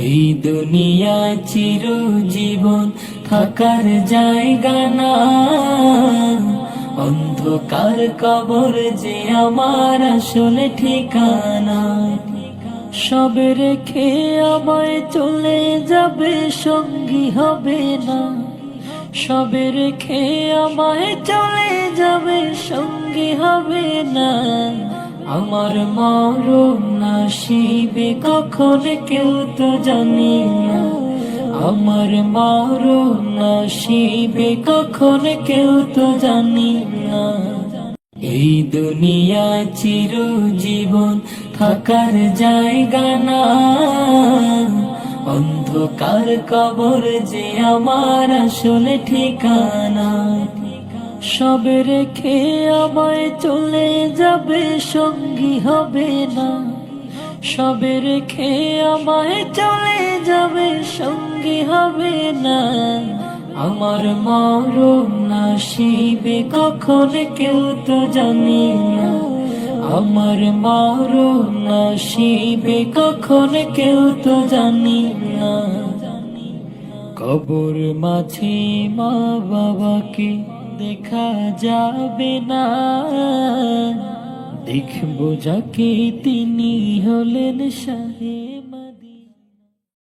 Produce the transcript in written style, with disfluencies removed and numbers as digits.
এই দুনিয়া চিরজীবন থাকার জায়গা না, অন্ধকার কবর যে আমার আসলে ঠিকানা। সবে রেখে আমায় চলে যাবে, সঙ্গী হবে না। সবে রেখে আমায় চলে যাবে, সঙ্গী হবে না। আমার মরণ নসিবে কখন কেউ তো জানি না। আমার মরণ নসিবে কখন কেউ তো জানি না। এই দুনিয়া চিরজীবন থাকার জায়গা না, অন্ধকার কবর যে আমার আসলে ঠিকানা। সবে রেখে আমায় চলে যাবে, সঙ্গী হবে না। সবে রেখে আমায় চলে যাবে, সঙ্গী হবে না। আমার মরণ নসিবে কখন কেউ তো জানি না। আমার মরণ নসিবে কখন কেউ তো জানি না। কবর মাঝে মা বাবাকে দেখা যাবে না, দেখবো যাকে তিনি হলেন সাহেব।